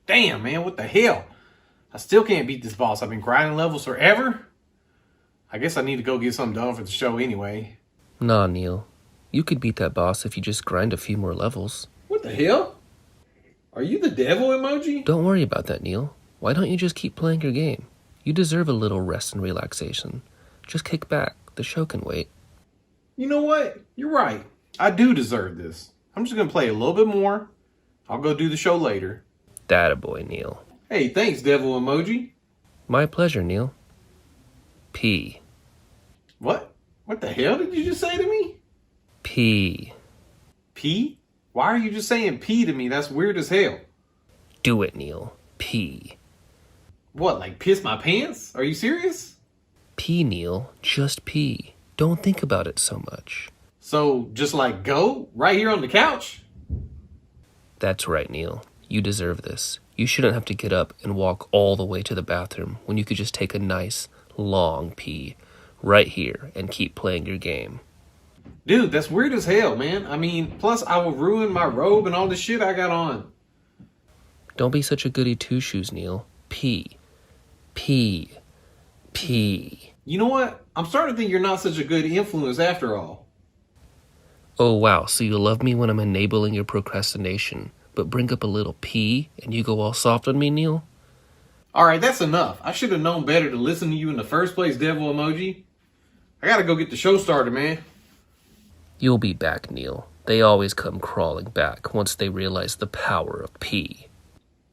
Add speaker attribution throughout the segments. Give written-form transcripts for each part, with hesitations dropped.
Speaker 1: Damn, man, what the hell? I still can't beat this boss. I've been grinding levels forever. I guess I need to go get something done for the show anyway.
Speaker 2: Nah, Neil. You could beat that boss if you just grind a few more levels.
Speaker 1: What the hell? Are you the devil emoji?
Speaker 2: Don't worry about that, Neil. Why don't you just keep playing your game? You deserve a little rest and relaxation. Just kick back. The show can wait.
Speaker 1: You know what? You're right. I do deserve this. I'm just going to play a little bit more. I'll go do the show later.
Speaker 2: Dattaboy, Neil.
Speaker 1: Hey, thanks, devil emoji.
Speaker 2: My pleasure, Neil. P.
Speaker 1: What? What the hell did you just say to me?
Speaker 2: P.
Speaker 1: P? Why are you just saying P to me? That's weird as hell.
Speaker 2: Do it, Neil. P.
Speaker 1: What, like piss my pants? Are you serious?
Speaker 2: P, Neil. Just P. Don't think about it so much.
Speaker 1: So, just like go? Right here on the couch?
Speaker 2: That's right, Neil. You deserve this. You shouldn't have to get up and walk all the way to the bathroom when you could just take a nice, long pee right here and keep playing your game.
Speaker 1: Dude, that's weird as hell, man. I mean, plus I will ruin my robe and all the shit I got on.
Speaker 2: Don't be such a goody two-shoes, Neil. Pee. Pee. Pee.
Speaker 1: You know what? I'm starting to think you're not such a good influence after all.
Speaker 2: Oh, wow. So you love me when I'm enabling your procrastination, but bring up a little pee and you go all soft on me, Neil?
Speaker 1: Alright, that's enough. I should have known better to listen to you in the first place, devil emoji. I gotta go get the show started, man.
Speaker 2: You'll be back, Neil. They always come crawling back once they realize the power of pee.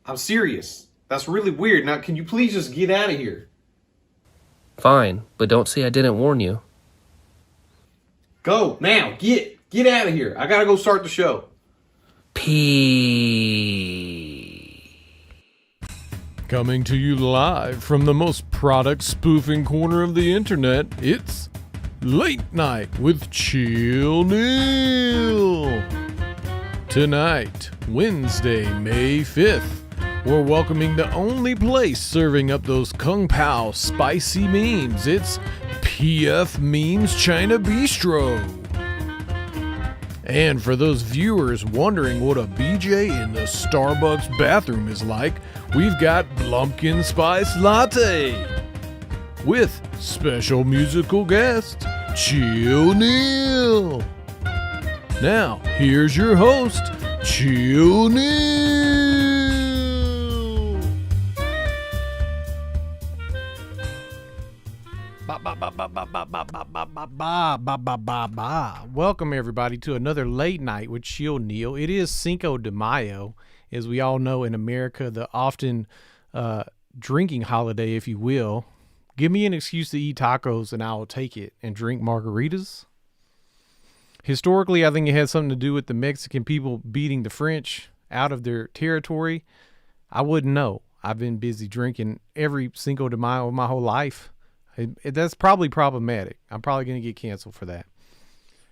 Speaker 1: I'm serious. That's really weird. Now, can you please just get out of here?
Speaker 2: Fine, but don't say I didn't warn you.
Speaker 1: Go, now, get out of here. I gotta go start the show.
Speaker 2: Pee.
Speaker 3: Coming to you live from the most product spoofing corner of the internet, it's Late Night with Chill Neil. Tonight, Wednesday, May 5th, we're welcoming the only place serving up those Kung Pao spicy memes. It's PF Memes China Bistro. And for those viewers wondering what a BJ in the Starbucks bathroom is like, we've got blumpkinspicedlatte with special musical guest, Chill Neil. Now, here's your host, Chill Neil. Welcome everybody to another Late Night with Chill Neil. It is Cinco de Mayo, as we all know in America, the often drinking holiday, if you will. Give me an excuse to eat tacos and I will take it, and drink margaritas. Historically, I think it had something to do with the Mexican people beating the French out of their territory. I wouldn't know. I've been busy drinking every Cinco de Mayo of my whole life. That's probably problematic. I'm probably going to get canceled for that.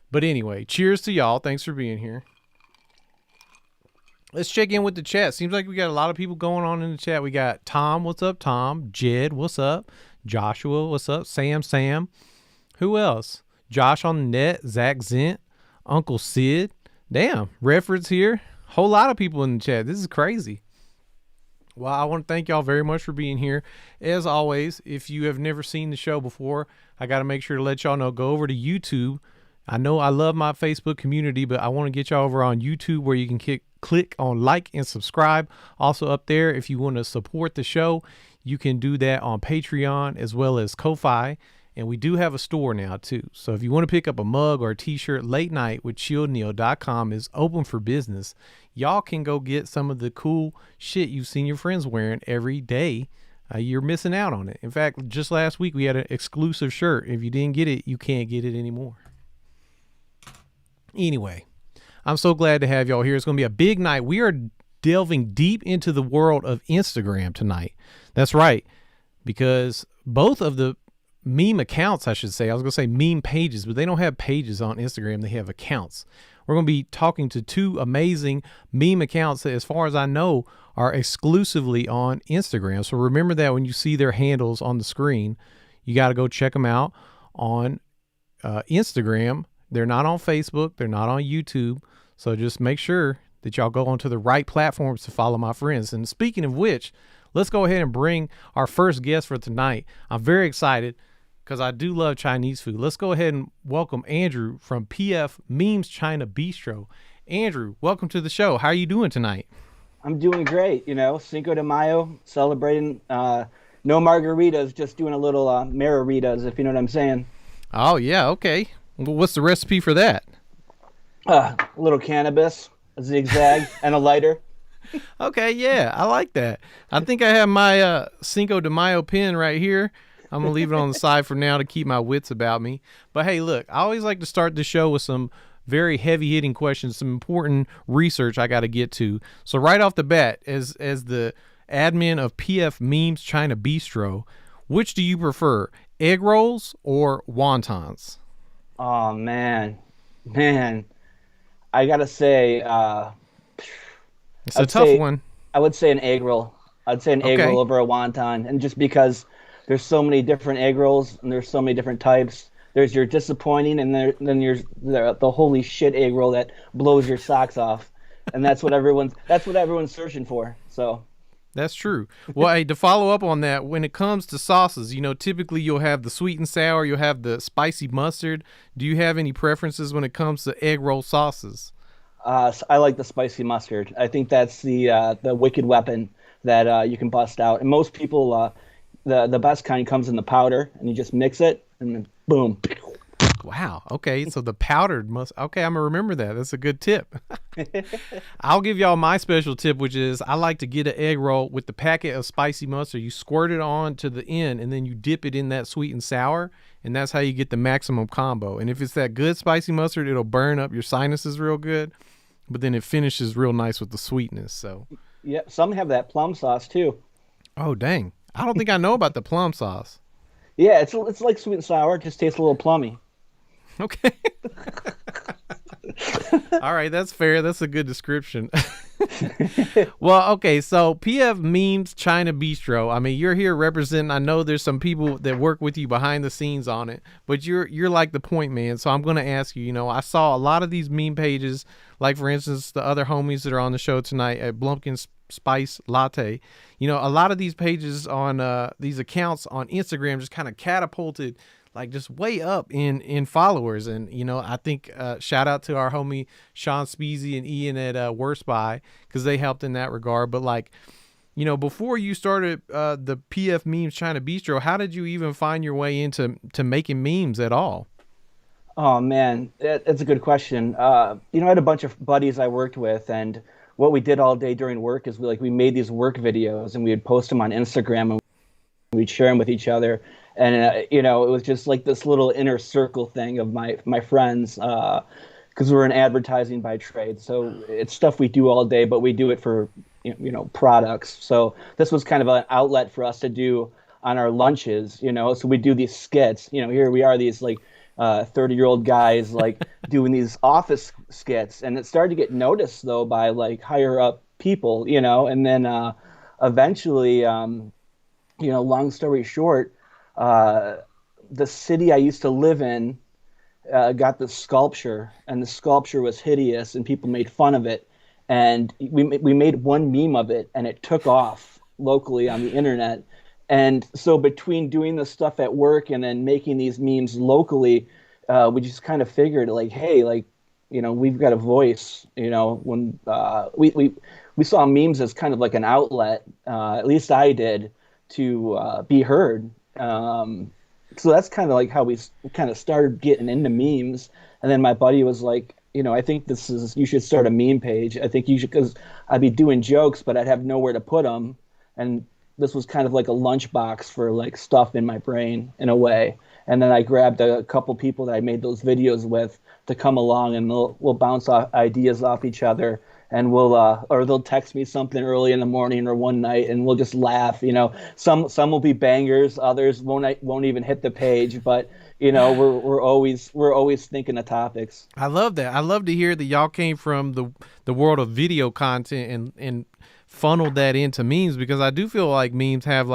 Speaker 3: But anyway, cheers to y'all. Thanks for being here. Let's check in with the chat. Seems like we got a lot of people going on in the chat. We got Tom. What's up, Tom? Jed. What's up? Joshua. What's up? Sam. Who else? Josh on the net. Zach Zent. Uncle Sid. Damn. Reference here. Whole lot of people in the chat. This is crazy. Well, I want to thank y'all very much for being here. As always, if you have never seen the show before, I got to make sure to let y'all know, go over to YouTube. I know I love my Facebook community, but I want to get y'all over on YouTube where you can click on like and subscribe. Also up there, if you want to support the show, you can do that on Patreon as well as Ko-Fi. And we do have a store now too. So if you want to pick up a mug or a t-shirt, Late Night with chillneil.com is open for business. Y'all can go get some of the cool shit you've seen your friends wearing every day. You're missing out on it. In fact, just last week we had an exclusive shirt. If you didn't get it, you can't get it anymore. Anyway, I'm so glad to have y'all here. It's going to be a big night. We are delving deep into the world of Instagram tonight. That's right, because both of the meme accounts, I should say, I was going to say meme pages, but they don't have pages on Instagram. They have accounts. We're going to be talking to two amazing meme accounts that, as far as I know, are exclusively on Instagram. So remember that when you see their handles on the screen, you got to go check them out on Instagram. They're not on Facebook. They're not on YouTube. So just make sure that y'all go onto the right platforms to follow my friends. And speaking of which, let's go ahead and bring our first guest for tonight. I'm very excited because I do love Chinese food. Let's go ahead and welcome Andrew from PF Memes China Bistro. Andrew, welcome to the show. How are you doing tonight?
Speaker 4: I'm doing great. Cinco de Mayo, celebrating. No margaritas, just doing a little margaritas, if you know what I'm saying.
Speaker 3: Oh, yeah. Okay. Well, what's the recipe for that?
Speaker 4: A little cannabis, a zigzag, and a lighter.
Speaker 3: Okay, yeah, I like that. I think I have my Cinco de Mayo pen right here. I'm going to leave it on the side for now to keep my wits about me. But hey, look, I always like to start the show with some very heavy-hitting questions, some important research I got to get to. So right off the bat, as the admin of PF Memes China Bistro, which do you prefer, egg rolls or wontons?
Speaker 4: Oh, man. I got to say...
Speaker 3: It's a tough one.
Speaker 4: I would say an egg roll. I'd say an egg roll over a wonton. And just because there's so many different egg rolls and there's so many different types. There's your disappointing and then there's the holy shit egg roll that blows your socks off. And that's what everyone's searching for. So
Speaker 3: that's true. Well, hey, to follow up on that, when it comes to sauces, typically you'll have the sweet and sour, you'll have the spicy mustard. Do you have any preferences when it comes to egg roll sauces?
Speaker 4: I like the spicy mustard. I think that's the wicked weapon that you can bust out. And most people, the best kind comes in the powder, and you just mix it, and then boom.
Speaker 3: Wow. Okay, so the powdered must. Okay, I'm gonna remember that. That's a good tip. I'll give y'all my special tip, which is I like to get an egg roll with the packet of spicy mustard. You squirt it on to the end, and then you dip it in that sweet and sour, and that's how you get the maximum combo. And if it's that good spicy mustard, it'll burn up your sinuses real good, but then it finishes real nice with the sweetness. So
Speaker 4: yeah, some have that plum sauce too.
Speaker 3: Oh dang! I don't think I know about the plum sauce.
Speaker 4: Yeah, it's like sweet and sour. It just tastes a little plummy.
Speaker 3: Okay. All right, that's fair. That's a good description. Well, okay, so PF Memes China Bistro. I mean, you're here representing. I know there's some people that work with you behind the scenes on it, but you're like the point man. So I'm going to ask you. I saw a lot of these meme pages, like for instance, the other homies that are on the show tonight at blumpkinspicedlatte. A lot of these pages on these accounts on Instagram just kind of catapulted like just way up in followers. And, I think shout out to our homie Sean Speezy and Ian at Worst Buy, because they helped in that regard. But like, before you started the PF Memes China Bistro, how did you even find your way into making memes at all?
Speaker 4: Oh, man, that's a good question. I had a bunch of buddies I worked with, and what we did all day during work is we made these work videos, and we would post them on Instagram, and we'd share them with each other. And, it was just like this little inner circle thing of my friends, because we're in advertising by trade. So it's stuff we do all day, but we do it for, products. So this was kind of an outlet for us to do on our lunches, so we do these skits. Here we are, these 30-year-old guys doing these office skits. And it started to get noticed, though, by higher up people, and then eventually, long story short, the city I used to live in got this sculpture, and the sculpture was hideous, and people made fun of it. And we made one meme of it, and it took off locally on the internet. And so between doing this stuff at work and then making these memes locally, we just kind of figured hey, we've got a voice. When we saw memes as kind of like an outlet, at least I did, to be heard. So that's kind of like how we kind of started getting into memes. And then my buddy was like, I think you should start a meme page. I think you should, because I'd be doing jokes, but I'd have nowhere to put them. And this was kind of like a lunchbox for stuff in my brain in a way. And then I grabbed a couple people that I made those videos with to come along, and we'll bounce off ideas off each other. And or they'll text me something early in the morning or one night, and we'll just laugh. Some will be bangers, others won't even hit the page. But we're always thinking of topics.
Speaker 3: I love that. I love to hear that y'all came from the world of video content and funneled that into memes, because I do feel like memes have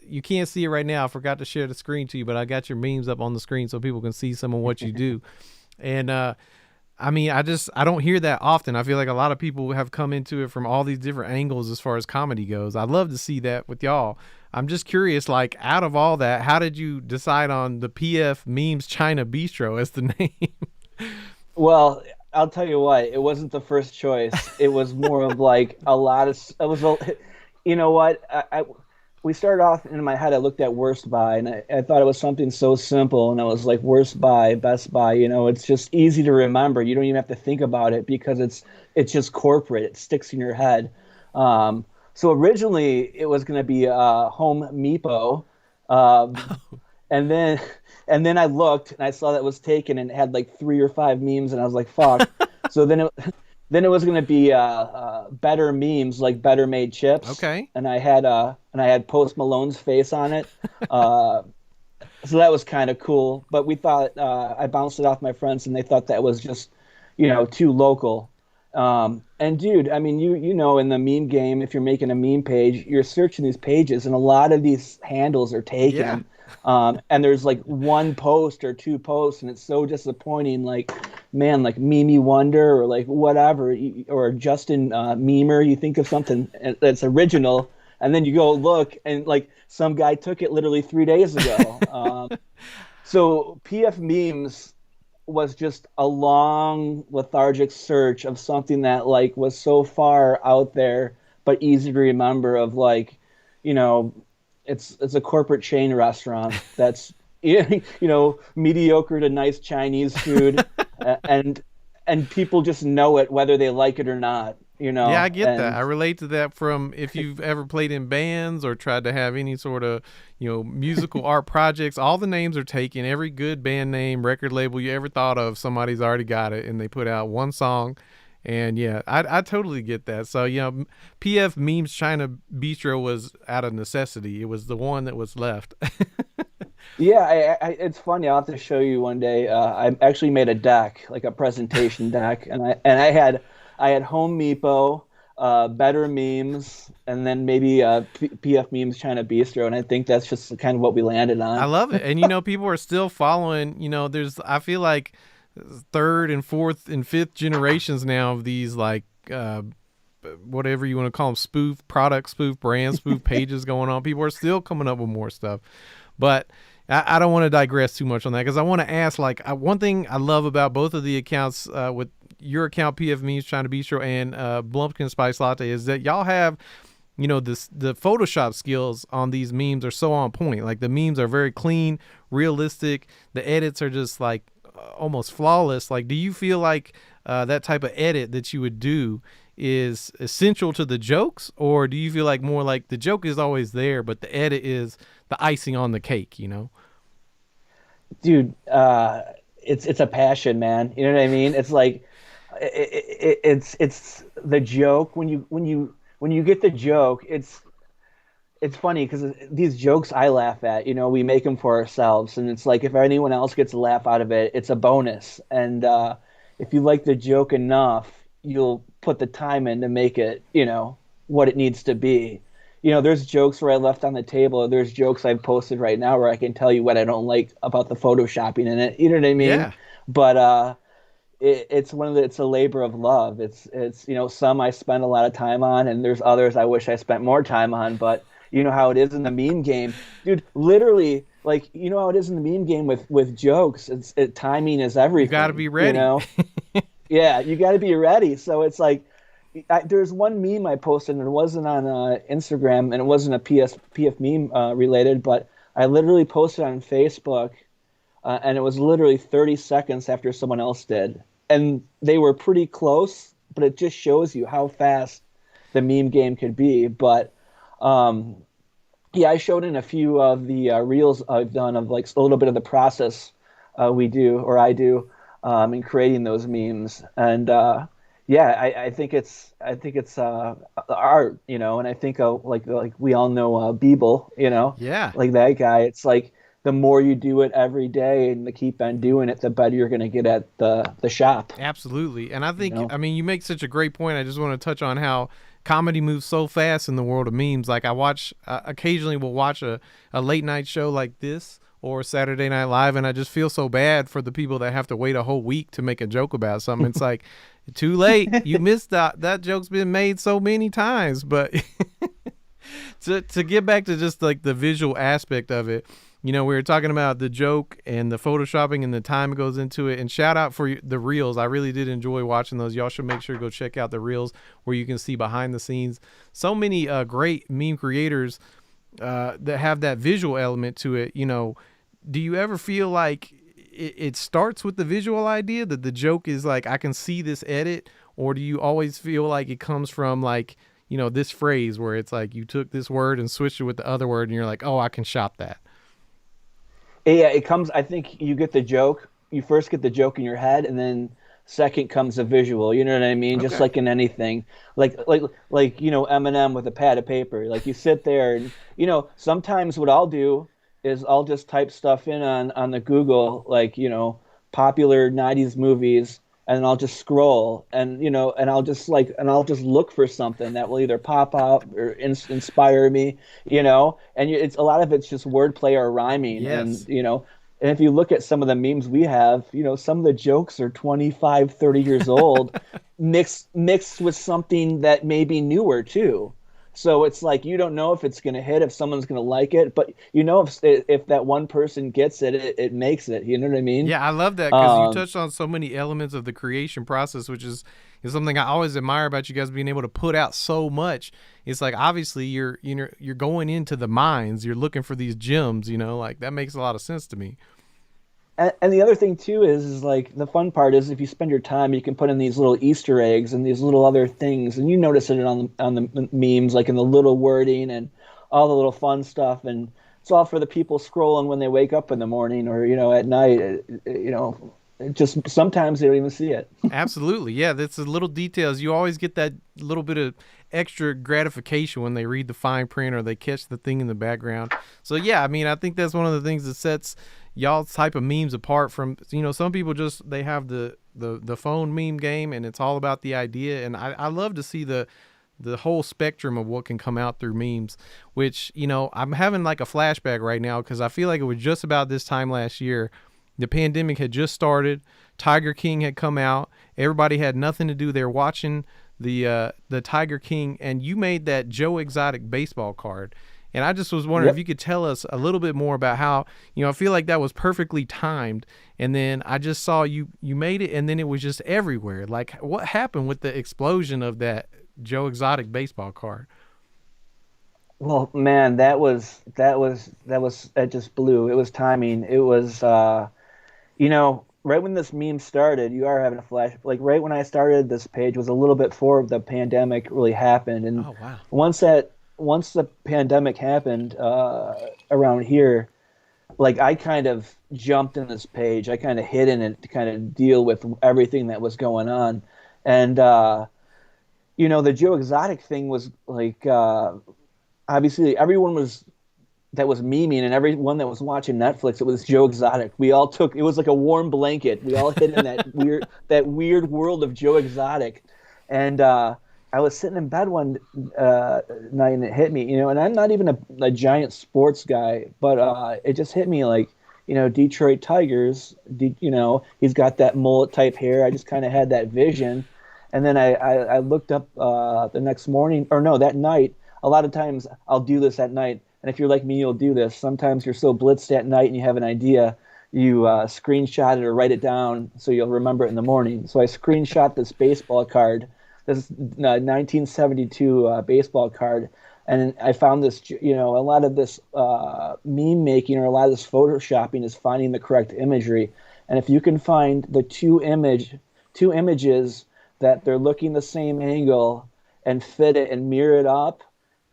Speaker 3: you can't see it right now. I forgot to share the screen to you, but I got your memes up on the screen so people can see some of what you do. And I mean, I don't hear that often. I feel like a lot of people have come into it from all these different angles as far as comedy goes. I'd love to see that with y'all. I'm just curious, like, out of all that, how did you decide on the PF Memes China Bistro as the name?
Speaker 4: Well, I'll tell you what, it wasn't the first choice. It was more of like a lot of, it was, you know what, we started off in my head, I looked at worst buy and I thought it was something so simple. And I was like, worst buy, best buy, it's just easy to remember. You don't even have to think about it because it's just corporate. It sticks in your head. So originally it was going to be Home Meepo. And then I looked and I saw that it was taken and it had like 3 or 5 memes and I was like, fuck. So then it was going to be better memes, like better made chips.
Speaker 3: Okay.
Speaker 4: And I had Post Malone's face on it. So that was kind of cool. But we thought I bounced it off my friends and they thought that was just, too local. And dude, I mean, you know, in the meme game, if you're making a meme page, you're searching these pages, and a lot of these handles are taken.
Speaker 3: Yeah.
Speaker 4: And there's like 1 post or 2 posts, and it's so disappointing. Like, man, like Mimi Wonder or like whatever, or Justin Memer. You think of something that's original, and then you go look, and like some guy took it literally 3 days ago. So PF memes was just a long lethargic search of something that like was so far out there but easy to remember, of like, it's a corporate chain restaurant that's mediocre to nice Chinese food, and people just know it whether they like it or not.
Speaker 3: Yeah, I get that. I relate to that from if you've ever played in bands or tried to have any sort of, musical art projects. All the names are taken. Every good band name, record label you ever thought of, somebody's already got it, and they put out one song. And yeah, I totally get that. So, PF Memes China Bistro was out of necessity. It was the one that was left.
Speaker 4: Yeah, it's funny. I'll have to show you one day. I actually made a deck, like a presentation deck, and I had Home Meepo, Better Memes, and then maybe PF Memes China Bistro, and I think that's just kind of what we landed on.
Speaker 3: I love it. And people are still following. I feel like 3rd and 4th and 5th generations now of these, like, whatever you want to call them, spoof products, spoof brands, spoof pages going on. People are still coming up with more stuff. But I don't want to digress too much on that, because I want to ask, like, one thing I love about both of the accounts, with your account, PF Memes China Bistro, and Blumpkin Spice Latte, is that y'all have, the Photoshop skills on these memes are so on point. Like, the memes are very clean, realistic. The edits are just like almost flawless. Like, do you feel like that type of edit that you would do is essential to the jokes, or do you feel like more like the joke is always there, but the edit is the icing on the cake?
Speaker 4: Dude, it's a passion, man. You know what I mean? It's like it's the joke. When you get the joke, it's funny because these jokes I laugh at, we make them for ourselves, and it's like if anyone else gets a laugh out of it, it's a bonus. And if you like the joke enough, you'll put the time in to make it, what it needs to be. There's jokes where I left on the table. There's jokes I've posted right now where I can tell you what I don't like about the photoshopping in it. You know what I mean? Yeah. But it's a labor of love. It's some I spend a lot of time on, and there's others I wish I spent more time on. But you know how it is in the meme game, dude. Literally, like, how it is in the meme game with jokes. Timing is everything.
Speaker 3: You got to be ready.
Speaker 4: Yeah, you got to be ready. So it's like, there's one meme I posted, and it wasn't on Instagram, and it wasn't a PF meme related, but I literally posted on Facebook, and it was literally 30 seconds after someone else did. And they were pretty close, but it just shows you how fast the meme game could be. But yeah, I showed in a few of the reels I've done of like a little bit of the process I do in creating those memes. And yeah, I think it's art, and I think like we all know Beeble,
Speaker 3: Yeah,
Speaker 4: like that guy. It's like the more you do it every day and to keep on doing it, the better you're going to get at the shop.
Speaker 3: Absolutely. And I think, I mean, you make such a great point. I just want to touch on how comedy moves so fast in the world of memes. Like, I watch, occasionally will watch a late night show like this, or Saturday Night Live, and I just feel so bad for the people that have to wait a whole week to make a joke about something. It's like, too late. You missed that. That joke's been made so many times. But to get back to just like the visual aspect of it, we were talking about the joke and the photoshopping and the time it goes into it. And shout out for the reels. I really did enjoy watching those. Y'all should make sure to go check out the reels where you can see behind the scenes. So many great meme creators that have that visual element to it. Do you ever feel like it starts with the visual idea that the joke is like, I can see this edit, or do you always feel like it comes from like, this phrase where it's like you took this word and switched it with the other word and you're like, oh, I can shop that?
Speaker 4: Yeah, it comes, I think you get the joke. You first get the joke in your head, and then second comes a visual. You know what I mean?
Speaker 3: Okay.
Speaker 4: Just like in anything, like Eminem with a pad of paper. Like you sit there, and sometimes what I'll do is I'll just type stuff in on the Google, like popular '90s movies, and I'll just scroll, and and I'll just look for something that will either pop out or inspire me, and it's a lot of it's just wordplay or rhyming.
Speaker 3: Yes.
Speaker 4: And if you look at some of the memes we have, some of the jokes are 25, 30 years old, mixed with something that may be newer too. So it's like you don't know if it's going to hit, if someone's going to like it, but if that one person gets it, it makes it. You know what I mean?
Speaker 3: Yeah, I love that because you touched on so many elements of the creation process, which is something I always admire about you guys being able to put out so much. It's like obviously you're going into the mines, you're looking for these gems. Like that makes a lot of sense to me.
Speaker 4: And the other thing too is like the fun part is if you spend your time, you can put in these little Easter eggs and these little other things, and you notice it on the memes, like in the little wording and all the little fun stuff, and it's all for the people scrolling when they wake up in the morning or at night. Just sometimes they don't even see it.
Speaker 3: Absolutely, yeah. That's the little details. You always get that little bit of extra gratification when they read the fine print or they catch the thing in the background. So yeah, I mean, I think that's one of the things that sets y'all's type of memes apart from some people just they have the phone meme game and it's all about the idea, and I love to see the whole spectrum of what can come out through memes, which I'm having like a flashback right now because I feel like it was just about this time last year. The pandemic had just started. Tiger King had come out. Everybody had nothing to do. They're watching the Tiger King, and you made that Joe Exotic baseball card. And I just was wondering if you could tell us a little bit more about how, I feel like that was perfectly timed. And then I just saw you made it, and then it was just everywhere. Like, what happened with the explosion of that Joe Exotic baseball card?
Speaker 4: Well, man, that just blew. It was timing. It was, right when this meme started, you are having a flash. Like right when I started this page was a little bit before the pandemic really happened. And
Speaker 3: oh, wow.
Speaker 4: Once the pandemic happened around here, like I kind of jumped in this page. I kind of hid in it to kind of deal with everything that was going on. And, the Joe Exotic thing was like, obviously everyone that was memeing and everyone that was watching Netflix, it was Joe Exotic. We all it was like a warm blanket. We all hid in that weird world of Joe Exotic. And, I was sitting in bed one night and it hit me, and I'm not even a giant sports guy, but it just hit me like, Detroit Tigers, he's got that mullet type hair. I just kind of had that vision. And then I looked up the next morning, or no, that night. A lot of times I'll do this at night. And if you're like me, you'll do this. Sometimes you're so blitzed at night and you have an idea, you screenshot it or write it down so you'll remember it in the morning. So I screenshot this baseball card, this 1972 baseball card, and I found this, a lot of this meme making or a lot of this photoshopping is finding the correct imagery. And if you can find the two images that they're looking the same angle and fit it and mirror it up,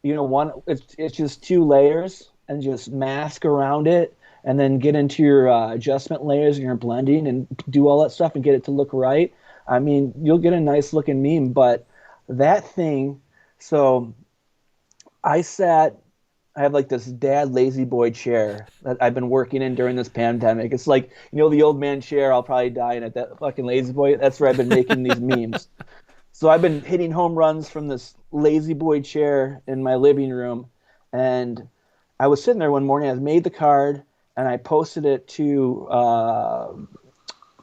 Speaker 4: it's just two layers and just mask around it and then get into your adjustment layers and your blending and do all that stuff and get it to look right. I mean, you'll get a nice looking meme, but that thing, so I have like this dad lazy boy chair that I've been working in during this pandemic. It's like, the old man chair, I'll probably die in it, that fucking lazy boy. That's where I've been making these memes. So I've been hitting home runs from this lazy boy chair in my living room. And I was sitting there one morning, I made the card, and I posted it to our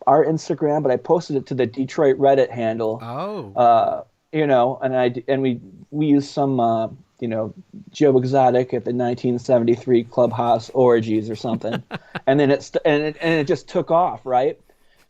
Speaker 4: Instagram, but I posted it to the Detroit Reddit handle.
Speaker 3: Oh.
Speaker 4: And we used some Joe Exotic at the 1973 Clubhouse orgies or something, and then it just took off, right?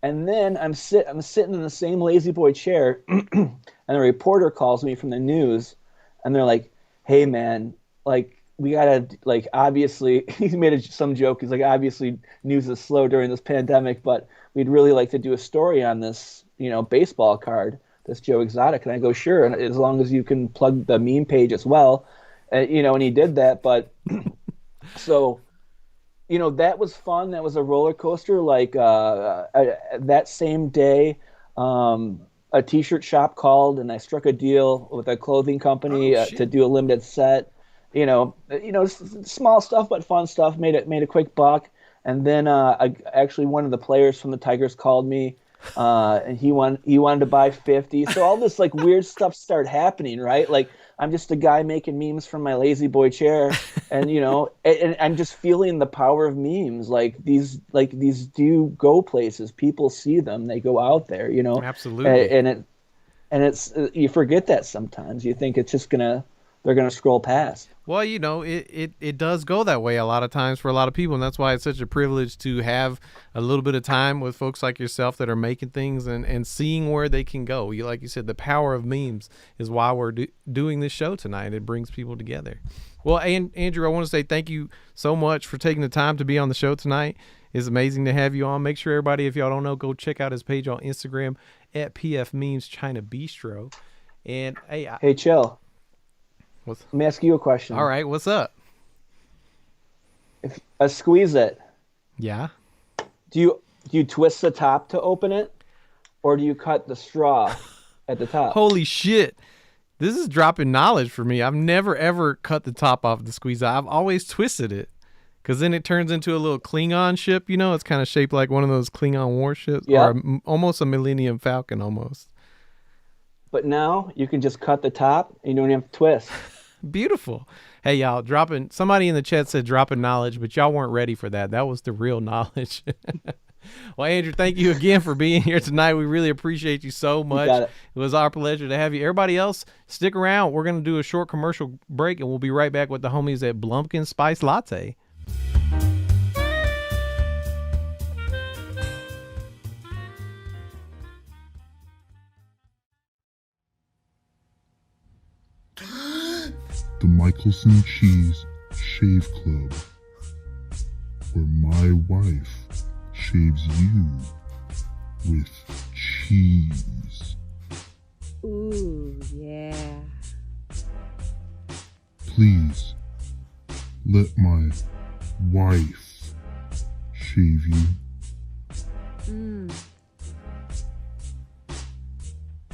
Speaker 4: And then I'm sitting in the same lazy boy chair, and a reporter calls me from the news, and they're like, "Hey man, like we gotta like obviously," he made some joke. He's like, "Obviously news is slow during this pandemic, but we'd really like to do a story on this, baseball card, this Joe Exotic." And I go, "Sure, and as long as you can plug the meme page as well," and he did that. But so, that was fun. That was a roller coaster. Like that same day, a T-shirt shop called, and I struck a deal with a clothing company to do a limited set. Small stuff but fun stuff. Made a quick buck. And then actually one of the players from the Tigers called me, and he wanted to buy 50. So all this like weird stuff started happening, right? Like I'm just a guy making memes from my lazy boy chair, and and I'm just feeling the power of memes. Like these do go places. People see them. They go out there.
Speaker 3: Absolutely.
Speaker 4: And it's you forget that sometimes. You think it's just they're gonna scroll past.
Speaker 3: Well, it does go that way a lot of times for a lot of people, and that's why it's such a privilege to have a little bit of time with folks like yourself that are making things and seeing where they can go. Like you said, the power of memes is why we're doing this show tonight. It brings people together. Well, Andrew, I want to say thank you so much for taking the time to be on the show tonight. It's amazing to have you on. Make sure everybody, if y'all don't know, go check out his page on Instagram at PF Memes China Bistro. And
Speaker 4: hey, chill. Let me ask you a question.
Speaker 3: All right, what's up?
Speaker 4: If I squeeze it,
Speaker 3: yeah.
Speaker 4: Do you twist the top to open it, or do you cut the straw at the top?
Speaker 3: Holy shit! This is dropping knowledge for me. I've never ever cut the top off the squeezer. I've always twisted it, because then it turns into a little Klingon ship. It's kind of shaped like one of those Klingon warships, or almost a Millennium Falcon, almost.
Speaker 4: But now you can just cut the top, and you don't have to twist.
Speaker 3: Beautiful. Hey, y'all, somebody in the chat said dropping knowledge, but y'all weren't ready for that. That was the real knowledge. Well, Andrew, thank you again for being here tonight. We really appreciate you so much. It was our pleasure to have you. Everybody else, stick around. We're going to do a short commercial break, and we'll be right back with the homies at Blumpkin Spice Latte.
Speaker 5: The Michelson Cheese Shave Club, where my wife shaves you with cheese.
Speaker 6: Ooh, yeah.
Speaker 5: Please, let my wife shave you.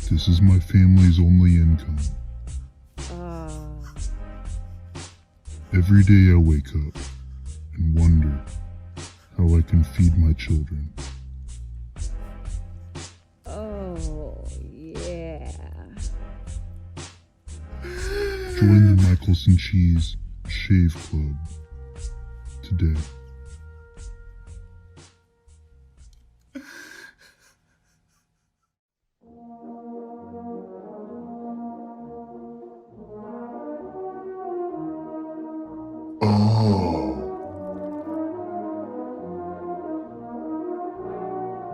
Speaker 5: This is my family's only income. Every day I wake up and wonder how I can feed my children.
Speaker 6: Oh, yeah.
Speaker 5: Join the Michelson Cheese Shave Club today.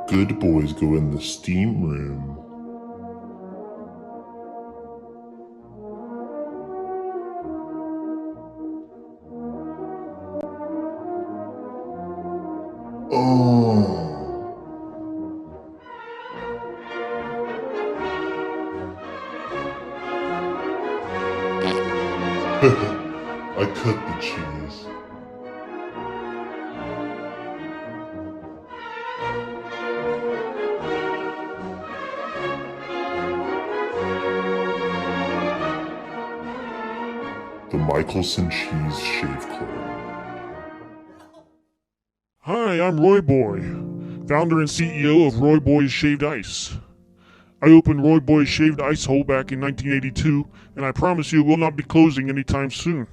Speaker 5: Good boys go in the steam room. I cut the cheese. The Michelson Cheese Shave Club.
Speaker 7: Hi, I'm Roy Boy, founder and CEO of Roy Boy's Shaved Ice. I opened Roy Boy's Shaved Ice Hole back in 1982, and I promise you it will not be closing anytime soon.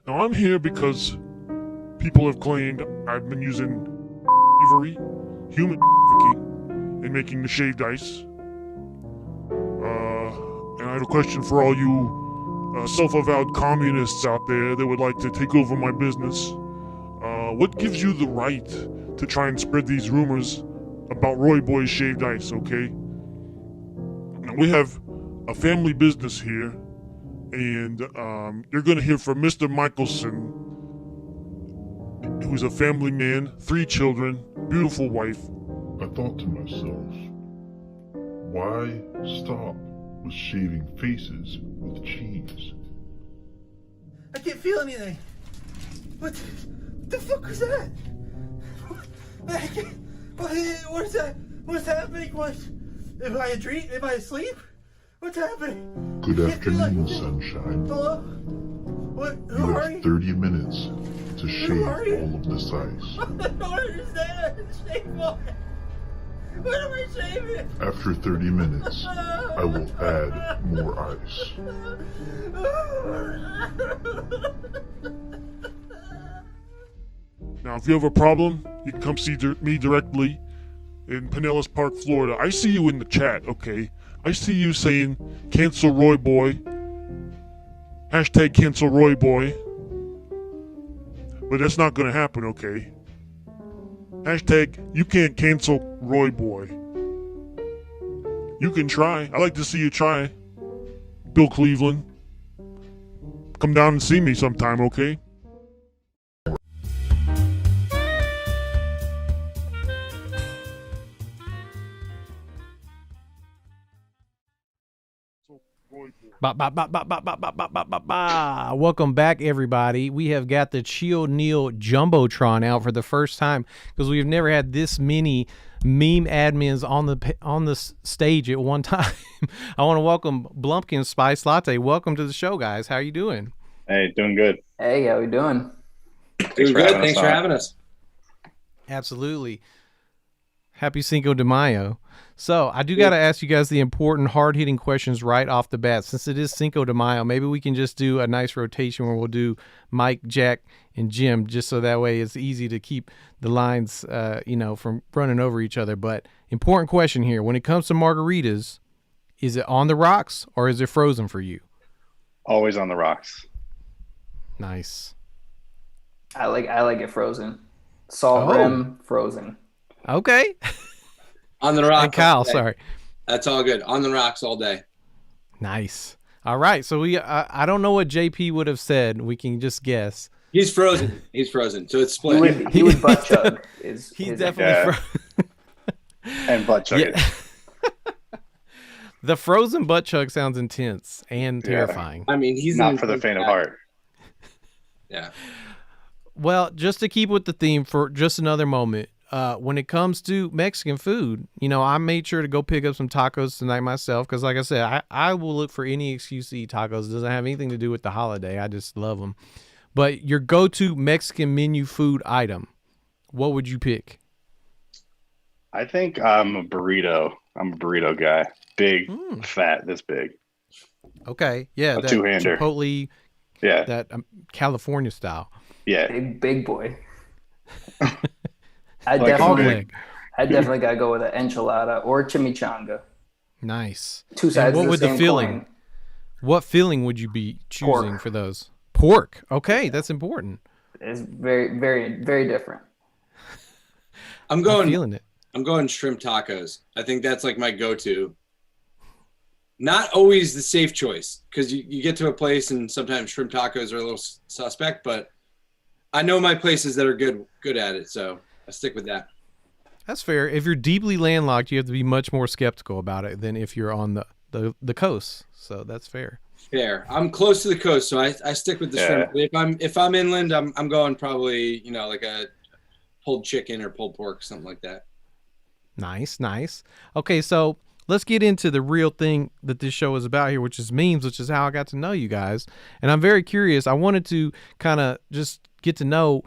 Speaker 7: Now I'm here because people have claimed I've been using human in making the shaved ice. And I have a question for all you self-avowed communists out there that would like to take over my business. What gives you the right to try and spread these rumors about Roy Boy's shaved ice, okay? Now, we have a family business here, and you're going to hear from Mr. Michelson, who's a family man, 3 children, beautiful wife.
Speaker 5: I thought to myself, why stop with shaving faces with cheese?
Speaker 8: I can't feel anything. What the fuck was that? What's that? What's happening? What? Am I a dream? Am I asleep? What's happening?
Speaker 5: Good afternoon, sunshine.
Speaker 8: Hello? What?
Speaker 5: You
Speaker 8: Who are
Speaker 5: have
Speaker 8: you?
Speaker 5: 30 minutes to shave
Speaker 8: are you?
Speaker 5: all of this ice.
Speaker 8: I don't understand. Shave what? What am I shaving?
Speaker 5: After 30 minutes, I will add more ice.
Speaker 7: Now, if you have a problem, you can come see me directly in Pinellas Park, Florida. I see you in the chat, okay? I see you saying, cancel Roy Boy. Hashtag cancel Roy Boy. But that's not gonna happen, okay? Hashtag you can't cancel Roy Boy. You can try. I like to see you try. Bill Cleveland. Come down and see me sometime, okay?
Speaker 3: Ba, ba, ba, ba, ba, ba, ba, ba, ba, ba, ba. Welcome back, everybody. We have got the Chill Neil Jumbotron out for the first time because we've never had this many meme admins on the stage at one time. I want to welcome Blumpkin Spice Latte. Welcome to the show, guys. How are you doing?
Speaker 9: Hey, doing good.
Speaker 10: Hey, how we doing?
Speaker 9: Doing good. Thanks for having us.
Speaker 3: Absolutely. Happy Cinco de Mayo. So I do got to ask you guys the important hard-hitting questions right off the bat. Since it is Cinco de Mayo, maybe we can just do a nice rotation where we'll do Mike, Jack, and Jim, just so that way it's easy to keep the lines, from running over each other. But important question here. When it comes to margaritas, is it on the rocks or is it frozen for you?
Speaker 9: Always on the rocks.
Speaker 3: Nice.
Speaker 10: I like it frozen. Salt rim, frozen.
Speaker 3: Okay.
Speaker 11: On the rocks.
Speaker 3: And Kyle, sorry.
Speaker 11: That's all good. On the rocks all day.
Speaker 3: Nice. All right. So I don't know what JP would have said. We can just guess.
Speaker 11: He's frozen. He's frozen. So it's split.
Speaker 10: He would butt chug.
Speaker 3: He's definitely frozen.
Speaker 9: And butt chug.
Speaker 3: Yeah. The frozen butt chug sounds intense and terrifying.
Speaker 11: I mean, he's
Speaker 9: not for the faint of heart.
Speaker 11: Yeah.
Speaker 3: Well, just to keep with the theme for just another moment, when it comes to Mexican food, I made sure to go pick up some tacos tonight myself because, like I said, I will look for any excuse to eat tacos. It doesn't have anything to do with the holiday. I just love them. But your go-to Mexican menu food item, what would you pick?
Speaker 9: I think I'm a burrito. I'm a burrito guy. Big, fat, this big.
Speaker 3: Okay. Yeah.
Speaker 9: A
Speaker 3: that
Speaker 9: two-hander.
Speaker 3: Chipotle.
Speaker 9: Yeah.
Speaker 3: That California style.
Speaker 9: Yeah.
Speaker 10: Big boy. I
Speaker 3: Hog leg.
Speaker 10: definitely got to go with an enchilada or chimichanga.
Speaker 3: Nice.
Speaker 10: Two sides
Speaker 3: what
Speaker 10: of the
Speaker 3: would
Speaker 10: same
Speaker 3: the filling?
Speaker 10: coin.
Speaker 3: What filling would you be choosing for those? Pork. Okay, that's important.
Speaker 10: It's very, very, very different.
Speaker 11: I'm
Speaker 3: feeling it.
Speaker 11: I'm going shrimp tacos. I think that's like my go-to. Not always the safe choice because you get to a place and sometimes shrimp tacos are a little suspect, but I know my places that are good at it, so I stick with that.
Speaker 3: That's fair. If you're deeply landlocked, you have to be much more skeptical about it than if you're on the coast. So that's fair.
Speaker 11: Fair. I'm close to the coast, so I stick with the shrimp. If I'm inland, I'm going probably like a pulled chicken or pulled pork, something like that.
Speaker 3: Nice. Okay, so let's get into the real thing that this show is about here, which is memes, which is how I got to know you guys. And I'm very curious. I wanted to kind of just get to know.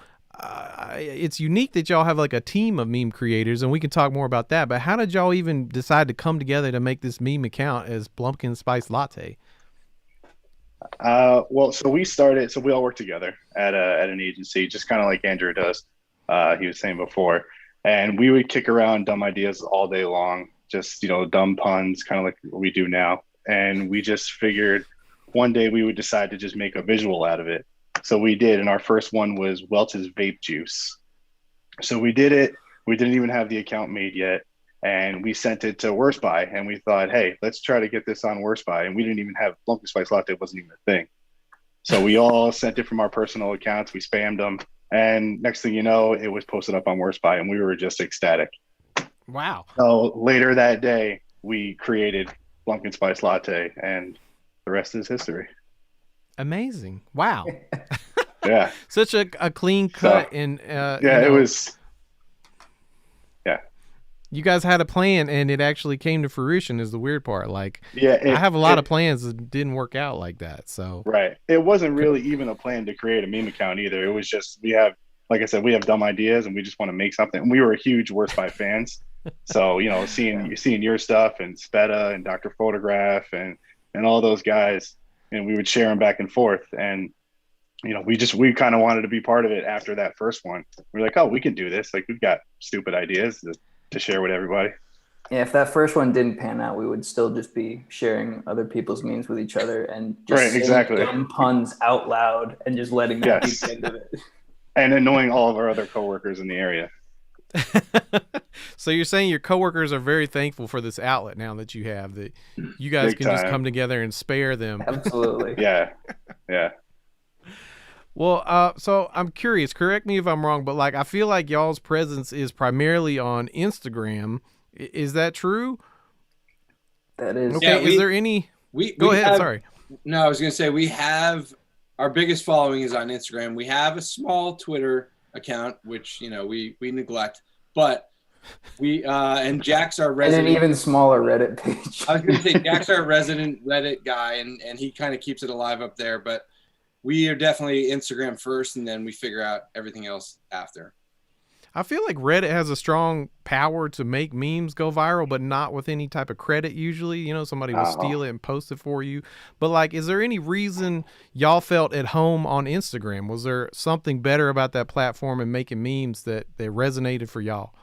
Speaker 3: It's unique that y'all have like a team of meme creators, and we can talk more about that. But how did y'all even decide to come together to make this meme account as Blumpkin Spice Latte?
Speaker 9: Well, so we started. So we all work together at an agency, just kind of like Andrew does. He was saying before, and we would kick around dumb ideas all day long, just dumb puns, kind of like what we do now. And we just figured one day we would decide to just make a visual out of it. So we did, and our first one was Welch's vape juice. So we did it. We didn't even have the account made yet. And we sent it to Worst Buy, and we thought, hey, let's try to get this on Worst Buy. And we didn't even have Blumpkin Spice Latte, wasn't even a thing. So we all sent it from our personal accounts. We spammed them. And next thing you know, it was posted up on Worst Buy, and we were just ecstatic.
Speaker 3: Wow.
Speaker 9: So later that day, we created Blumpkin Spice Latte, and the rest is history.
Speaker 3: Amazing. Wow.
Speaker 9: Yeah.
Speaker 3: Such a clean cut. And
Speaker 9: it was. Yeah.
Speaker 3: You guys had a plan, and it actually came to fruition is the weird part. Like,
Speaker 9: yeah,
Speaker 3: I have a lot of plans that didn't work out like that. So
Speaker 9: right. It wasn't really even a plan to create a meme account either. It was just, like I said, we have dumb ideas, and we just want to make something. And we were huge Worst Buy fans. So, seeing your stuff and Speta and Dr. Photograph and all those guys, and we would share them back and forth. And, we kind of wanted to be part of it after that first one. We're like, oh, we can do this. Like, we've got stupid ideas to share with everybody.
Speaker 10: Yeah, if that first one didn't pan out, we would still just be sharing other people's memes with each other and just saying dumb puns out loud and just letting them keep the end of it.
Speaker 9: And annoying all of our other coworkers in the area.
Speaker 3: So you're saying your coworkers are very thankful for this outlet now that you have, that you guys
Speaker 9: Big
Speaker 3: can
Speaker 9: time.
Speaker 3: just come together and spare them.
Speaker 10: Absolutely.
Speaker 9: Yeah.
Speaker 3: Well, so I'm curious, correct me if I'm wrong, but like, I feel like y'all's presence is primarily on Instagram. Is that true?
Speaker 10: That is.
Speaker 3: Okay.
Speaker 11: Yeah,
Speaker 3: is there any, go ahead. Sorry.
Speaker 11: No, I was going to say, we have our biggest following is on Instagram. We have a small Twitter account, which, we neglect, but we, and Jack's our resident.
Speaker 10: And an even smaller Reddit page.
Speaker 11: I was going to say, Jack's our resident Reddit guy, and he kind of keeps it alive up there, but we are definitely Instagram first, and then we figure out everything else after.
Speaker 3: I feel like Reddit has a strong power to make memes go viral, but not with any type of credit usually. Somebody will steal it and post it for you. But like, is there any reason y'all felt at home on Instagram? Was there something better about that platform and making memes that resonated for y'all?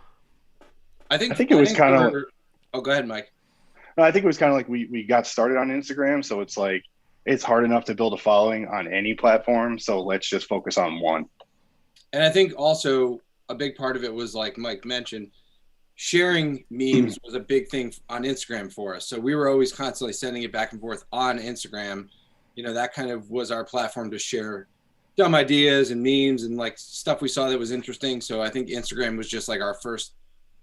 Speaker 11: I think it was kind of... Oh, go ahead, Mike.
Speaker 9: No, I think it was kind of like we got started on Instagram, so it's like, it's hard enough to build a following on any platform, so let's just focus on one.
Speaker 11: And I think also a big part of it was, like Mike mentioned, sharing memes was a big thing on Instagram for us. So we were always constantly sending it back and forth on Instagram. That kind of was our platform to share dumb ideas and memes and like stuff we saw that was interesting. So I think Instagram was just like our first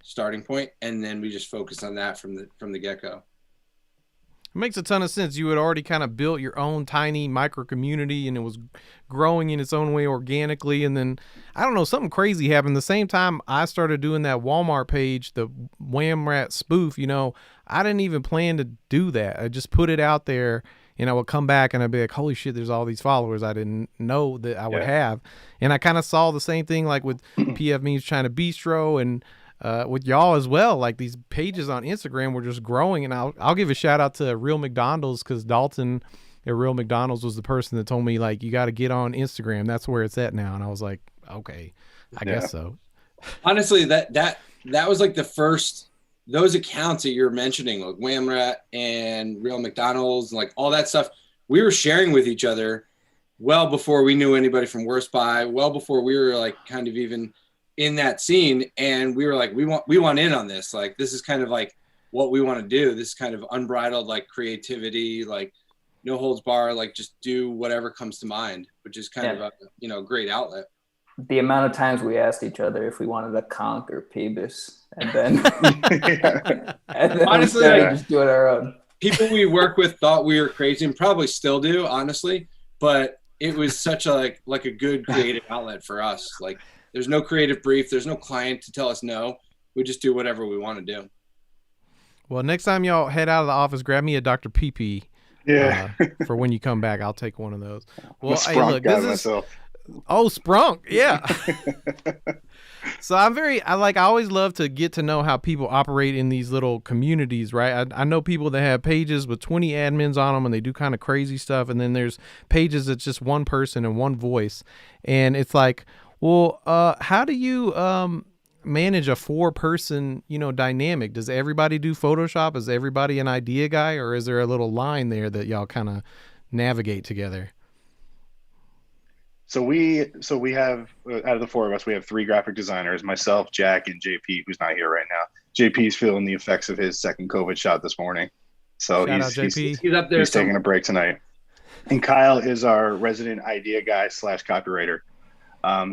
Speaker 11: starting point, and then we just focused on that from the get-go.
Speaker 3: It makes a ton of sense. You had already kind of built your own tiny micro community, and it was growing in its own way organically. And then, I don't know, something crazy happened. The same time I started doing that Walmart page, the Wham Rat spoof, I didn't even plan to do that. I just put it out there, and I would come back and I'd be like, holy shit, there's all these followers I didn't know that I would have. And I kind of saw the same thing like with PF Memes China Bistro and with y'all as well. Like, these pages on Instagram were just growing, and I'll give a shout out to Real McDonald's, because Dalton at Real McDonald's was the person that told me, like, you got to get on Instagram. That's where it's at now. And I was like, okay, I guess so.
Speaker 11: Honestly, that was like the first, those accounts that you're mentioning, like Whamrat and Real McDonald's, and like all that stuff, we were sharing with each other well before we knew anybody from Worst Buy, well before we were like kind of even in that scene. And we were like, we want in on this. Like, this is kind of like what we want to do. This kind of unbridled, like, creativity, like no holds bar, like just do whatever comes to mind, which is kind of a, great outlet.
Speaker 10: The amount of times we asked each other if we wanted a conch or Peebus, and then, and then
Speaker 11: honestly,
Speaker 10: we started just doing our own.
Speaker 11: People we work with thought we were crazy, and probably still do, honestly, but it was such a like a good creative outlet for us. Like, there's no creative brief. There's no client to tell us no. We just do whatever we want to do. Well,
Speaker 3: next time y'all head out of the office, grab me a Dr. PP.
Speaker 9: Yeah.
Speaker 3: For when you come back, I'll take one of those.
Speaker 9: Well, hey, look, this is...
Speaker 3: Oh, Sprunk. Yeah. So I always love to get to know how people operate in these little communities, right? I know people that have pages with 20 admins on them and they do kind of crazy stuff. And then there's pages that's just one person and one voice. And it's like, well, how do you manage a 4-person, dynamic? Does everybody do Photoshop? Is everybody an idea guy, or is there a little line there that y'all kind of navigate together?
Speaker 9: So we have out of the 4 of us, we have 3 graphic designers: myself, Jack, and JP, who's not here right now. JP's feeling the effects of his second COVID shot this morning, so
Speaker 11: He's up there.
Speaker 9: He's taking a break tonight. And Kyle is our resident idea guy / copywriter.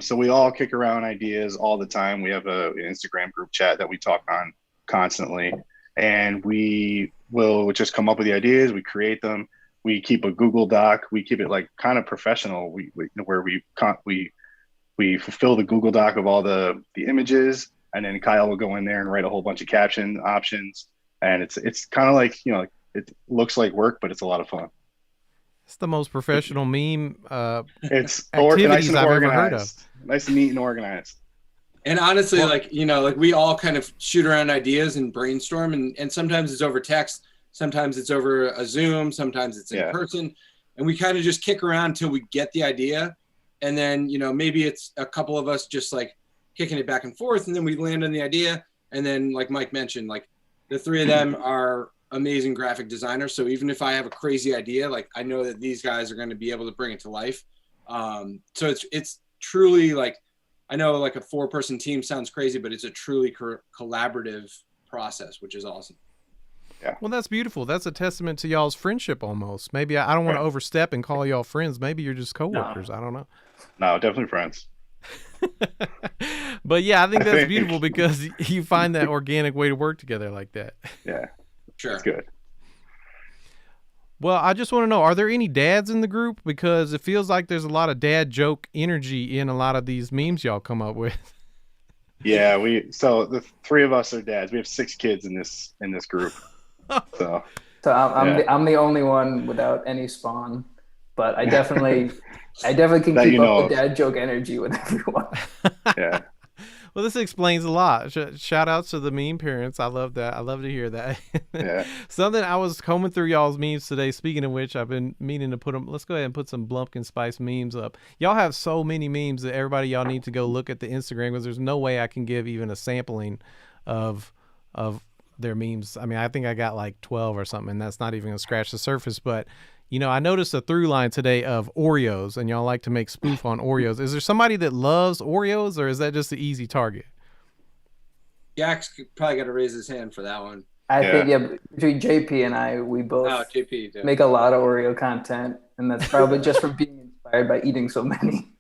Speaker 9: So we all kick around ideas all the time. We have an Instagram group chat that we talk on constantly, and we will just come up with the ideas. We create them. We keep a Google Doc. We keep it like kind of professional. Where we fulfill the Google Doc of all the images, and then Kyle will go in there and write a whole bunch of caption options. And it's kind of like, it looks like work, but it's a lot of fun.
Speaker 3: It's the most professional meme
Speaker 9: it's
Speaker 3: activities I've ever heard of.
Speaker 9: Nice and neat and organized.
Speaker 11: And honestly, like we all kind of shoot around ideas and brainstorm, and sometimes it's over text. Sometimes it's over a Zoom, sometimes it's in person, and we kind of just kick around until we get the idea. And then, maybe it's a couple of us just like kicking it back and forth, and then we land on the idea. And then, like Mike mentioned, like the 3 of them are amazing graphic designers. So even if I have a crazy idea, like I know that these guys are going to be able to bring it to life. So it's truly like, I know like a 4-person team sounds crazy, but it's a truly collaborative process, which is awesome.
Speaker 9: Yeah.
Speaker 3: Well, that's beautiful. That's a testament to y'all's friendship almost. Maybe I don't want to overstep and call y'all friends. Maybe you're just coworkers. I don't know.
Speaker 9: No, definitely friends.
Speaker 3: But yeah, I think that's beautiful because you find that organic way to work together like that.
Speaker 9: Yeah,
Speaker 11: sure.
Speaker 9: That's good.
Speaker 3: Well, I just want to know, are there any dads in the group? Because it feels like there's a lot of dad joke energy in a lot of these memes y'all come up with.
Speaker 9: Yeah, so the 3 of us are dads. We have 6 kids in this group. So
Speaker 10: I'm the only one without any spawn, but I definitely can keep up the dad joke energy with everyone.
Speaker 9: Yeah.
Speaker 3: Well, this explains a lot. Shout outs to the meme parents. I love that. I love to hear that.
Speaker 9: Yeah.
Speaker 3: Something I was combing through y'all's memes today. Speaking of which, I've been meaning to put them. Let's go ahead and put some Blumpkin Spice memes up. Y'all have so many memes that everybody y'all need to go look at the Instagram, because there's no way I can give even a sampling of their memes. I mean, I think I got like 12 or something, and that's not even gonna scratch the surface. But I noticed a through line today of Oreos, and y'all like to make spoof on Oreos. Is there somebody that loves Oreos, or is that just the easy target?
Speaker 11: Jack's probably got to raise his hand for that one.
Speaker 10: I think between JP and I, we both make a lot of Oreo content, and that's probably just from being inspired by eating so many.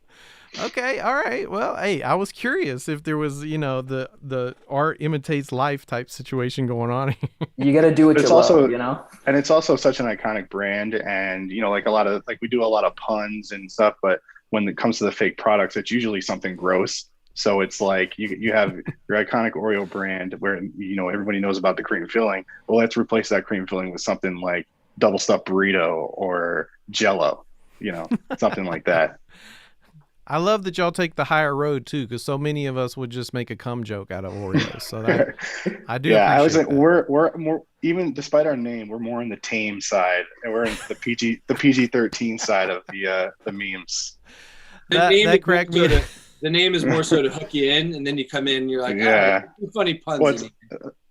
Speaker 3: Okay, all right. Well, hey, I was curious if there was, the art imitates life type situation going on.
Speaker 10: You got to do what you love,
Speaker 9: And it's also such an iconic brand, and like we do a lot of puns and stuff, but when it comes to the fake products, it's usually something gross. So it's like you have your iconic Oreo brand where everybody knows about the cream filling. Well, let's replace that cream filling with something like double stuffed burrito or Jello, something like that.
Speaker 3: I love that y'all take the higher road too, because so many of us would just make a cum joke out of Oreos. So that I do.
Speaker 9: Yeah, I was like,
Speaker 3: that.
Speaker 9: we're more, even despite our name, we're more in the tame side, and we're in the PG-13 side of the memes.
Speaker 3: That cracked me.
Speaker 11: The name is more so to hook you in, and then you come in, and you're like, funny puns.
Speaker 9: Well, it's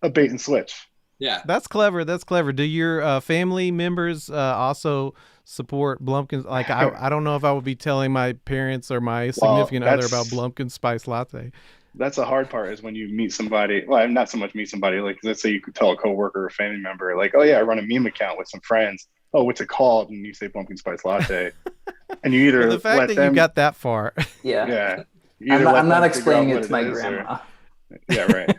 Speaker 9: a bait and switch.
Speaker 11: Yeah,
Speaker 3: that's clever. That's clever. Do your family members also support Blumpkin? Like, I don't know if I would be telling my parents or my significant other about Blumpkin Spice Latte.
Speaker 9: That's the hard part, is when you meet somebody. Well, not so much meet somebody. Like, let's say you could tell a coworker or family member, like, oh yeah, I run a meme account with some friends. Oh, what's it called? And you say Blumpkin Spice Latte, and you either
Speaker 3: the fact that you got that far.
Speaker 10: Yeah.
Speaker 9: Yeah.
Speaker 10: I'm not explaining it to my grandma.
Speaker 9: Yeah, right.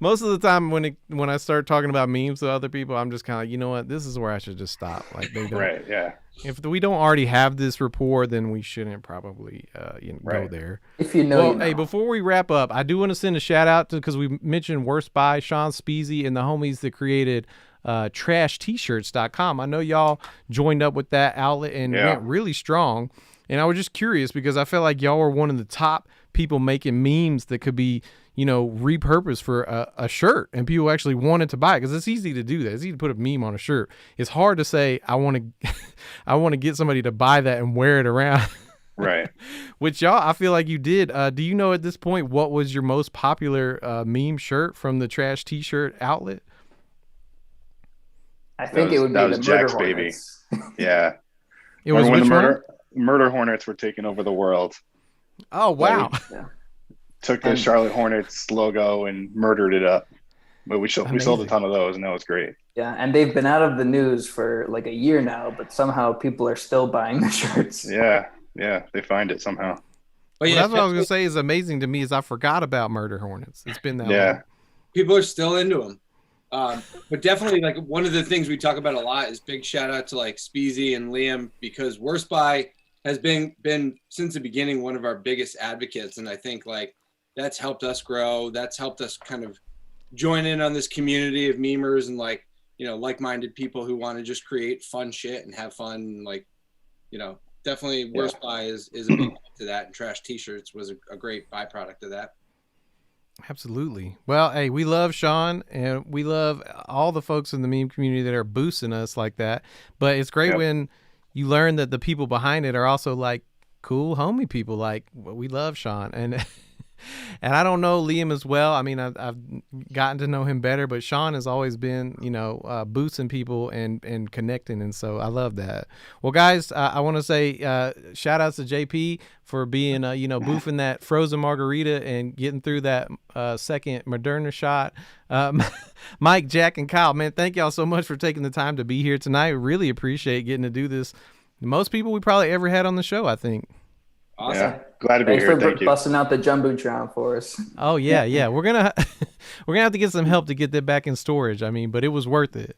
Speaker 3: Most of the time when I start talking about memes to other people, I'm just kind of like, you know what, this is where I should just stop. Like, they don't,
Speaker 9: right, yeah.
Speaker 3: If we don't already have this rapport, then we shouldn't probably go there.
Speaker 10: If you know,
Speaker 3: hey, before we wrap up, I do want to send a shout out to, because we mentioned Worst Buy, Sean Speezy and the homies that created trashtshirts.com. I know y'all joined up with that outlet and went really strong. And I was just curious because I felt like y'all were one of the top people making memes that could be, repurposed for a shirt, and people actually wanted to buy it, because it's easy to do that. It's easy to put a meme on a shirt. It's hard to say, I want to get somebody to buy that and wear it around.
Speaker 9: Right.
Speaker 3: Which y'all, I feel like you did. Do you know at this point what was your most popular meme shirt from the Trash T-shirt outlet?
Speaker 10: I think it would be the
Speaker 9: Jack's
Speaker 10: Murder
Speaker 9: baby.
Speaker 10: Hornets.
Speaker 9: Yeah.
Speaker 3: It was
Speaker 9: when
Speaker 3: which
Speaker 9: the
Speaker 3: one?
Speaker 9: Murder Hornets were taking over the world.
Speaker 3: Oh wow!
Speaker 9: Took the Charlotte Hornets logo and murdered it up. But we sold a ton of those, and that was great.
Speaker 10: Yeah, and they've been out of the news for like a year now, but somehow people are still buying the shirts.
Speaker 9: Yeah, they find it somehow.
Speaker 11: But
Speaker 3: Well, that's what I was gonna say is amazing to me is I forgot about Murder Hornets. It's been that long.
Speaker 11: People are still into them. But definitely, like, one of the things we talk about a lot is big shout out to like Speezy and Liam, because Worst Buy has been since the beginning one of our biggest advocates, and I think like that's helped us grow. That's helped us kind of join in on this community of memers and like like-minded people who want to just create fun shit and have fun. And, like, definitely Worst Buy is a big part to that, and Trash T-shirts was a great byproduct of that.
Speaker 3: Absolutely. Well, hey, we love Sean, and we love all the folks in the meme community that are boosting us like that. But it's great when you learn that the people behind it are also like cool homie people. Like, we love Sean, and I don't know Liam as well. I mean, I've gotten to know him better, but Sean has always been, boosting people and connecting. And so I love that. Well, guys, I want to say shout outs to JP for being, boofing that frozen margarita and getting through that second Moderna shot. Mike, Jack, and Kyle, man, thank y'all so much for taking the time to be here tonight. Really appreciate getting to do this. Most people we probably ever had on the show, I think.
Speaker 10: Awesome.
Speaker 9: Yeah, glad to be here.
Speaker 10: Thanks
Speaker 9: Thank
Speaker 10: for
Speaker 9: you.
Speaker 10: busting out the Jumbotron for us.
Speaker 3: Oh yeah. We're gonna have to get some help to get that back in storage. I mean, but it was worth it.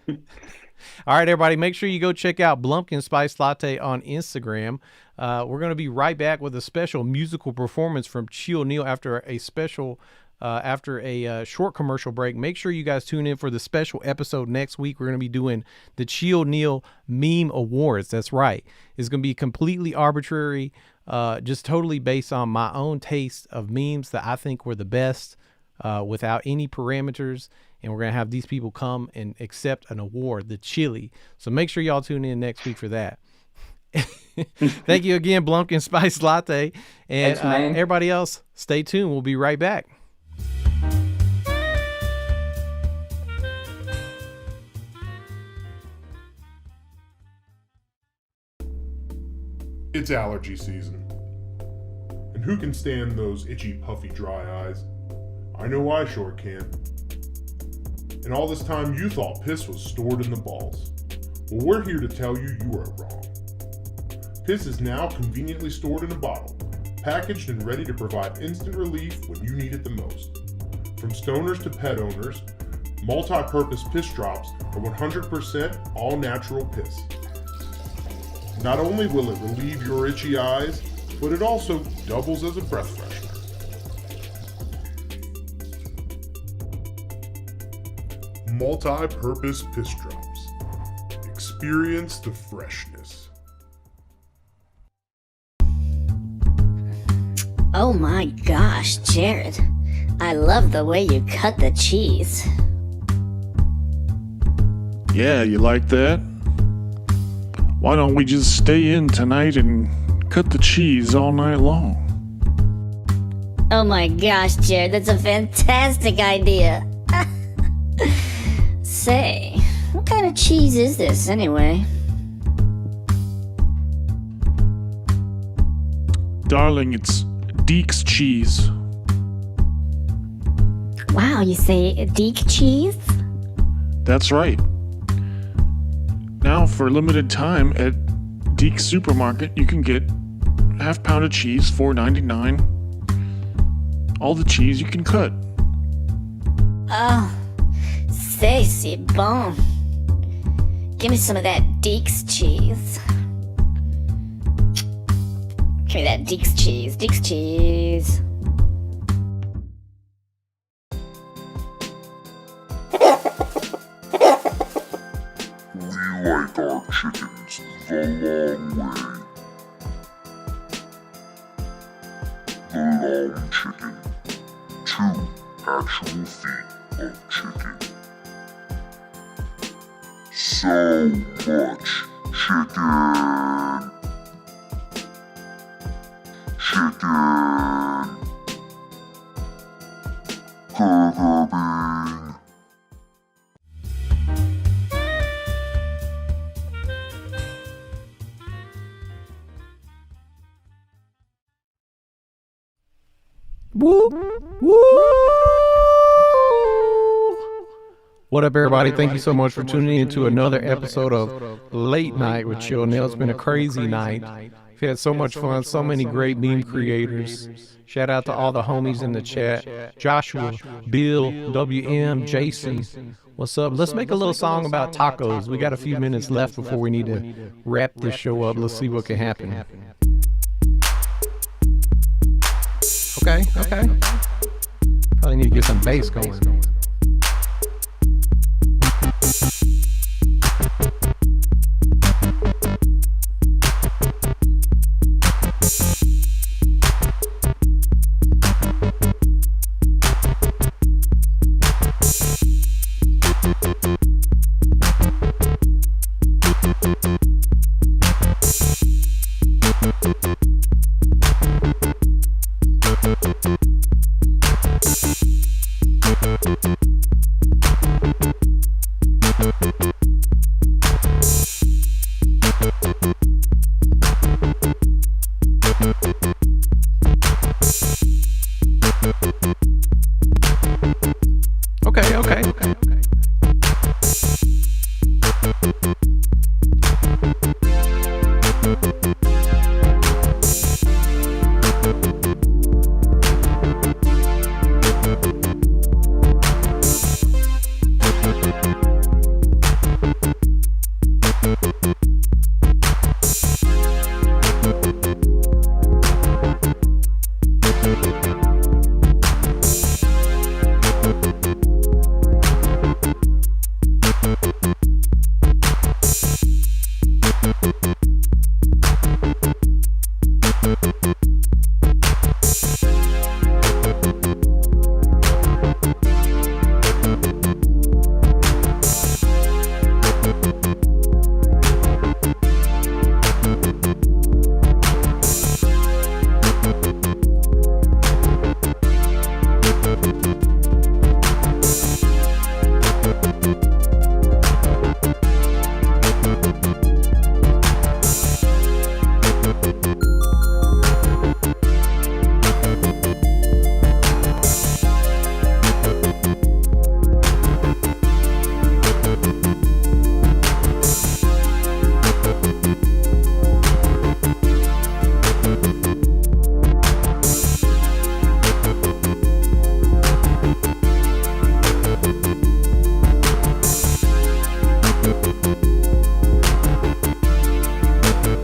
Speaker 3: All right, everybody, make sure you go check out Blumpkin Spice Latte on Instagram. We're gonna be right back with a special musical performance from Chill Neil after a short commercial break. Make sure you guys tune in for the special episode next week. We're going to be doing the Chill Neil Meme Awards. That's right. It's going to be completely arbitrary, just totally based on my own taste of memes that I think were the best, without any parameters. And we're going to have these people come and accept an award, the Chili. So make sure y'all tune in next week for that. Thank you again, Blumpkin Spice Latte. And
Speaker 10: Thanks,
Speaker 3: everybody else, stay tuned. We'll be right back.
Speaker 7: It's allergy season. And who can stand those itchy, puffy, dry eyes? I know I sure can. And all this time you thought piss was stored in the balls. Well, we're here to tell you you are wrong. Piss is now conveniently stored in a bottle, packaged and ready to provide instant relief when you need it the most. From stoners to pet owners, multi-purpose piss drops are 100% all-natural piss. Not only will it relieve your itchy eyes, but it also doubles as a breath freshener. Multi-purpose piss drops. Experience the freshness.
Speaker 12: Oh my gosh, Jared. I love the way you cut the cheese.
Speaker 13: Yeah, you like that? Why don't we just stay in tonight and cut the cheese all night long?
Speaker 12: Oh my gosh, Jared, that's a fantastic idea. Say, what kind of cheese is this anyway?
Speaker 13: Darling, it's Deke's cheese.
Speaker 12: Wow, you say Deke cheese?
Speaker 13: That's right. Now, for a limited time at Deke's Supermarket, you can get half pound of cheese, $4.99. All the cheese you can cut.
Speaker 12: Oh, c'est bon. Give me some of that Deke's cheese. Give me that Deke's cheese. Deke's cheese.
Speaker 5: We like our chickens the long way. bone chicken, 2 actual feet of chicken. So much chicken. Chicken. Burger Bing.
Speaker 3: Woo! Woo! What up, everybody? Thank you so much for tuning in to another episode of Late Night with Chill Neil. It's been a crazy night. We've had so much fun, so many great meme creators. Shout out to all the homies in the chat. Joshua, Bill, WM, Jason. What's up? Let's make a little song about tacos. We got a few minutes left before we need to wrap this show up. Let's see what can happen. Okay. Probably need to get some bass going. Okay.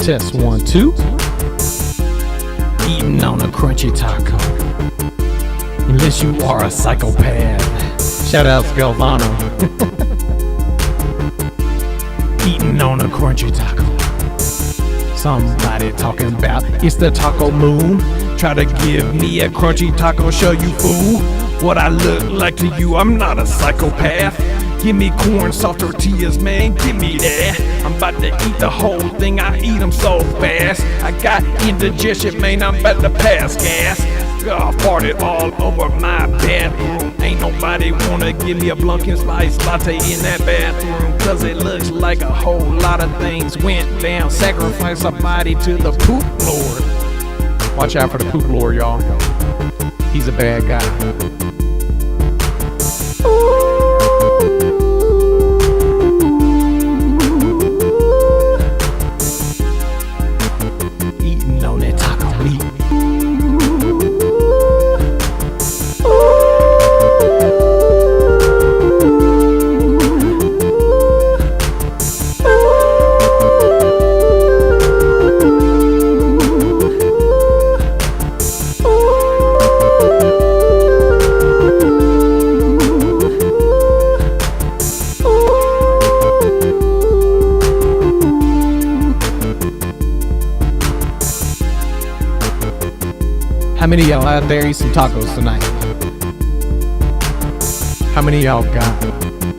Speaker 3: Test 1, 2. Eating on a crunchy taco. Unless you are a psychopath. Shout out to Galvano. Eating on a crunchy taco. Somebody talking about it's the taco moon. Try to give me a crunchy taco, show you fool what I look like to you. I'm not a psychopath. Give me corn, soft tortillas, man, give me that. I'm about to eat the whole thing, I eat them so fast. I got indigestion, man, I'm about to pass gas. I farted all over my bathroom. Ain't nobody wanna give me a blumpkin latte in that bathroom. Cause it looks like a whole lot of things went down. Sacrifice a body to the poop lord. Watch out for the poop lord, y'all. He's a bad guy. How many of y'all out there eat some tacos tonight? How many of y'all got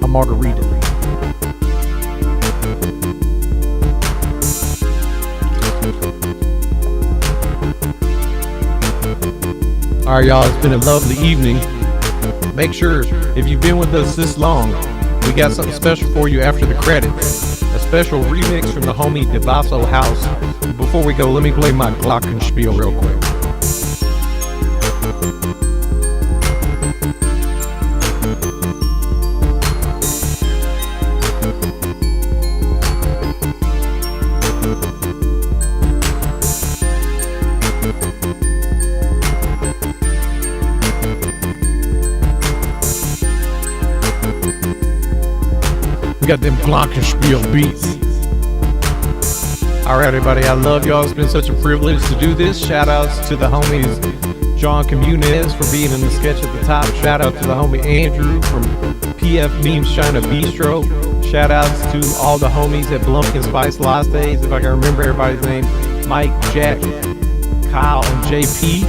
Speaker 3: a margarita? All right, y'all, it's been a lovely evening. Make sure, if you've been with us this long, we got something special for you after the credits. A special remix from the homie Devasso House. Before we go, let me play my glockenspiel real quick. We got them glockenspiel beats. All right, everybody, I love y'all. It's been such a privilege to do this. Shout outs to the homies John Comunez for being in the sketch at the top. Shout out to the homie Andrew from PF Memes China Bistro. Shout outs to all the homies at blumpkinspicedlatte, if I can remember everybody's name. Mike, Jack, Kyle, and JP.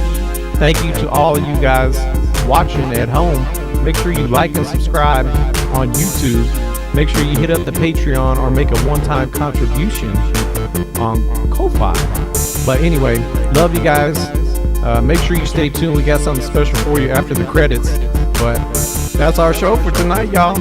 Speaker 3: Thank you to all of you guys watching at home. Make sure you like and subscribe on YouTube. Make sure you hit up the Patreon or make a one-time contribution on Ko-Fi. But anyway, love you guys. Make sure you stay tuned. We got something special for you after the credits. But that's our show for tonight, y'all.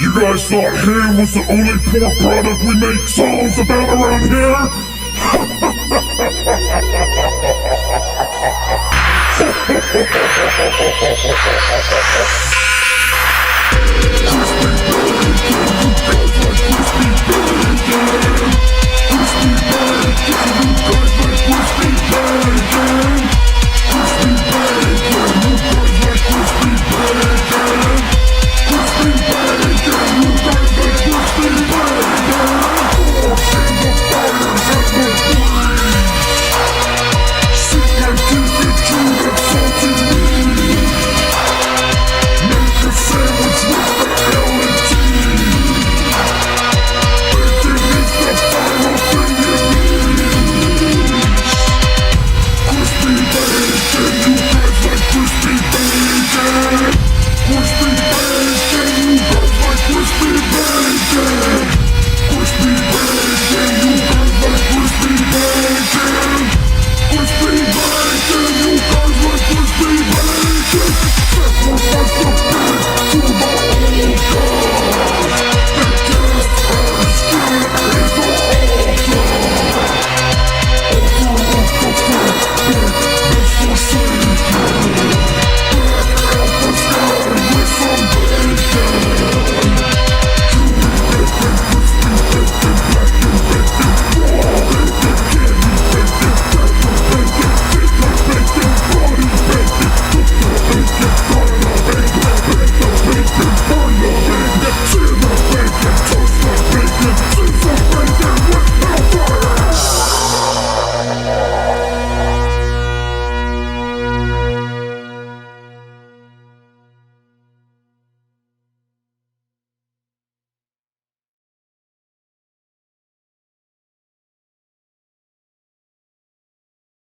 Speaker 7: You guys thought ham was the only pork product we make songs about around here?